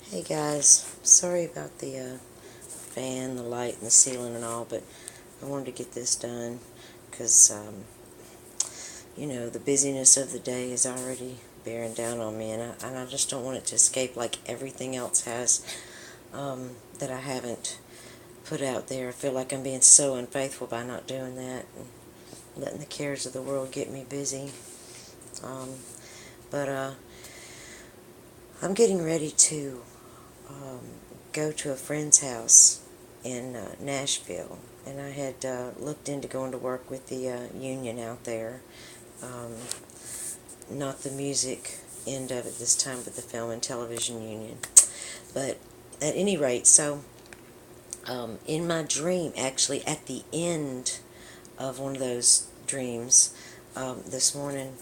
Hey guys, sorry about the fan, the light, and the ceiling and all, but I wanted to get this done because, the busyness of the day is already bearing down on me, and I just don't want it to escape like everything else has that I haven't put out there. I feel like I'm being so unfaithful by not doing that and letting the cares of the world get me busy. Um, but I'm getting ready to um, go to a friend's house in Nashville, and I had looked into going to work with the union out there. Um, not the music end of it this time, but the film and television union. But at any rate, so in my dream, actually at the end of one of those dreams this morning,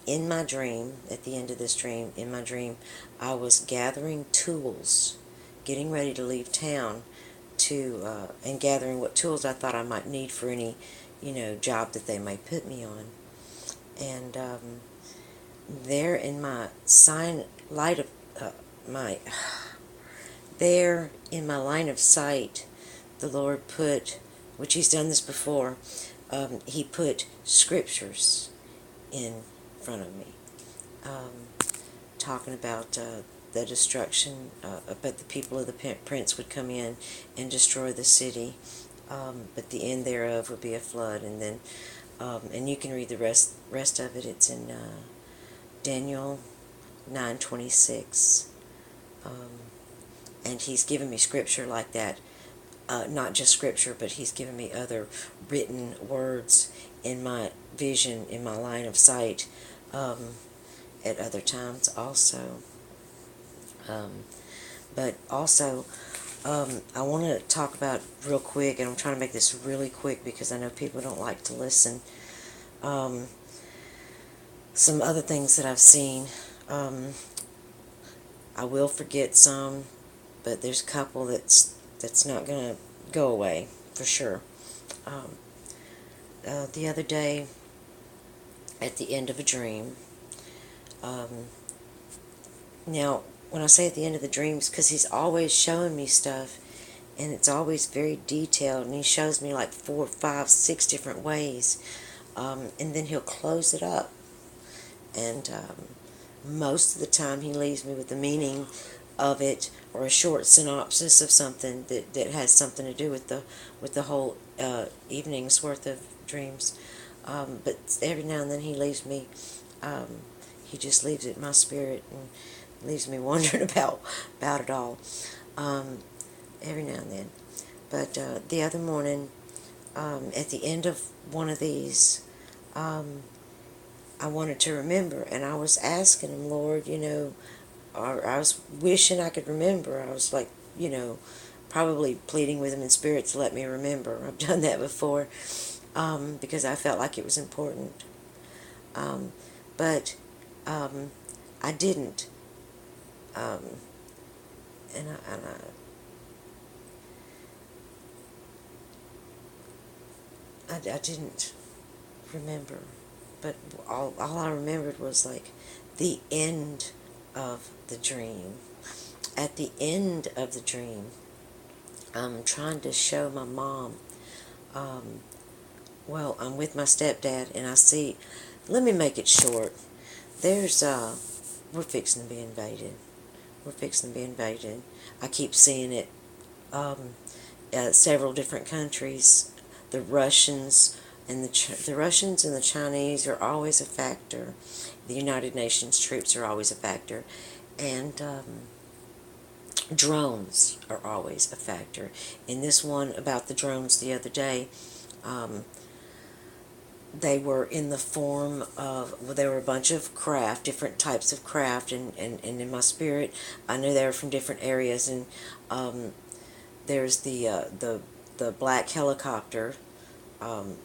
in my dream, at the end of this dream, in my dream, I was gathering tools, getting ready to leave town and gathering what tools I thought I might need for any, job that they may put me on. And there in my sign, light of, my, there in my line of sight, the Lord put, which He's done this before, He put scriptures in front of me, talking about the destruction, but the people of the prince would come in and destroy the city, but the end thereof would be a flood, and then, and you can read the rest of it. It's in Daniel 9:26, and He's given me scripture like that. Not just scripture, but He's given me other written words in my vision, in my line of sight, at other times also. But also, I want to talk about real quick, and I'm trying to make this really quick because I know people don't like to listen. Some other things that I've seen. I will forget some, but there's a couple that's not going to go away for sure. The other day, at the end of a dream, now when I say at the end of the dreams, because He's always showing me stuff, and it's always very detailed, and He shows me like 4, 5, 6 different ways, and then He'll close it up, and most of the time He leaves me with the meaning of it, or a short synopsis of something that has something to do with the whole evening's worth of dreams. But every now and then He leaves me, He just leaves it in my spirit and leaves me wondering about it all, every now and then. But the other morning, at the end of one of these, I wanted to remember, and I was asking Him, Lord, or I was wishing I could remember. I was like, probably pleading with Him in spirit to let me remember. I've done that before, because I felt like it was important. But I didn't. And I didn't remember. But all I remembered was like the end of the dream. At the end of the dream, I'm trying to show my mom, I'm with my stepdad, and I see, let me make it short. There's, we're fixing to be invaded. We're fixing to be invaded. I keep seeing it, several different countries. The Russians and the Russians and the Chinese are always a factor. The United Nations troops are always a factor, and drones are always a factor. In this one about the drones the other day, they were in the form of, there were a bunch of craft, different types of craft, and in my spirit, I knew they were from different areas, and there's the black helicopter,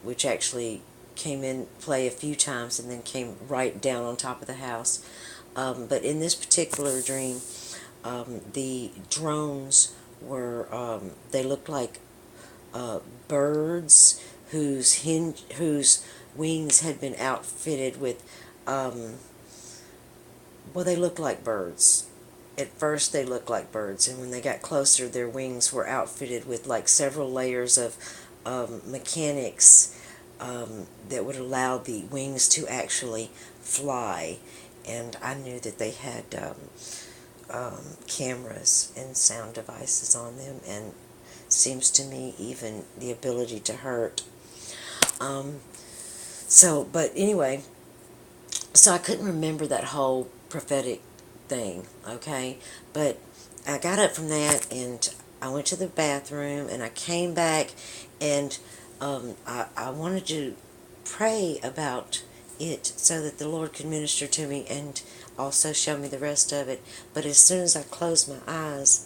which actually came in play a few times and then came right down on top of the house. But in this particular dream, the drones were, they looked like birds whose wings had been outfitted with, they looked like birds. at first they looked like birds, and when they got closer, their wings were outfitted with like several layers of mechanics that would allow the wings to actually fly. And I knew that they had cameras and sound devices on them, and seems to me even the ability to hurt. Um, but anyway, so I couldn't remember that whole prophetic thing, okay? But I got up from that, and I went to the bathroom, and I came back, and I wanted to pray about it so that the Lord could minister to me and also show me the rest of it. But as soon as I closed my eyes,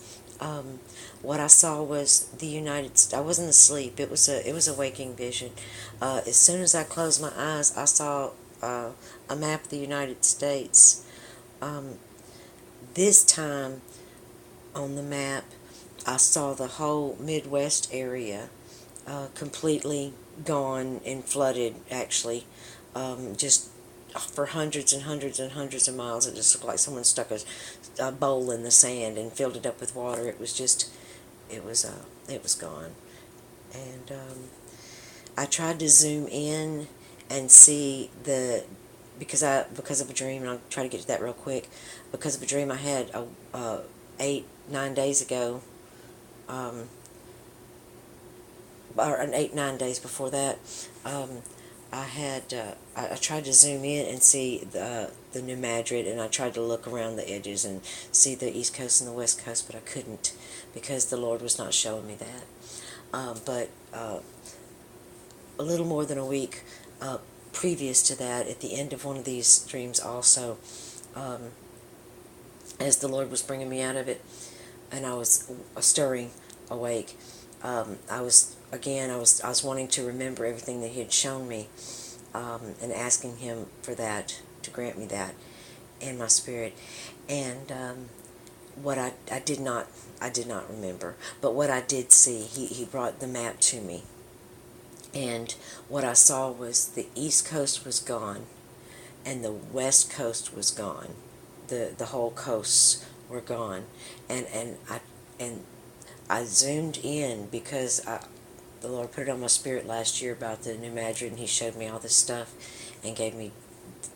what I saw was the United States. I wasn't asleep. It was a waking vision. As soon as I closed my eyes, I saw a map of the United States. Um, this time on the map, I saw the whole Midwest area completely gone and flooded, actually, just for hundreds and hundreds and hundreds of miles. It just looked like someone stuck a bowl in the sand and filled it up with water. It was just, it was gone. And I tried to zoom in and see because of a dream, and I'll try to get to that real quick. Because of a dream I had 8-9 days ago, or 8-9 days before that, I tried to zoom in and see the New Madrid, and I tried to look around the edges and see the East Coast and the West Coast, but I couldn't because the Lord was not showing me that. But a little more than a week previous to that, at the end of one of these dreams also, as the Lord was bringing me out of it, and I was stirring awake, I was wanting to remember everything that He had shown me, and asking Him for that, to grant me that in my spirit. And what I did not remember, but what I did see, he brought the map to me, and what I saw was the East Coast was gone, and the West Coast was gone. The whole coasts were gone, and I zoomed in because the Lord put it on my spirit last year about the New Madrid, and He showed me all this stuff and gave me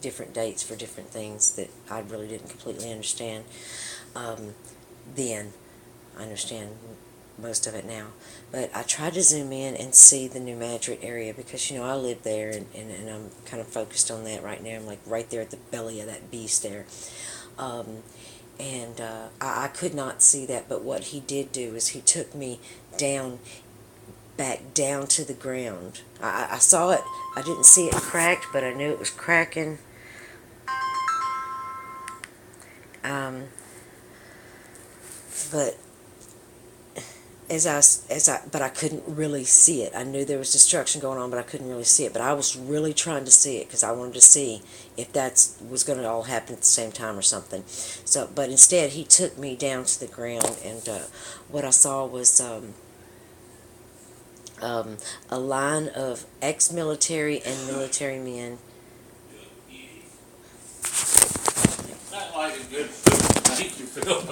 different dates for different things that I really didn't completely understand then. I understand most of it now. But I tried to zoom in and see the New Madrid area because, I live there, and I'm kind of focused on that right now. I'm like right there at the belly of that beast there. I could not see that, but what He did do is He took me back down to the ground. I saw it. I didn't see it cracked, but I knew it was cracking. But but I couldn't really see it. I knew there was destruction going on, but I couldn't really see it. But I was really trying to see it because I wanted to see if that was going to all happen at the same time or something. So, but instead, He took me down to the ground, and what I saw was a line of ex-military and military men. Not like a good food. Thank you, Phil.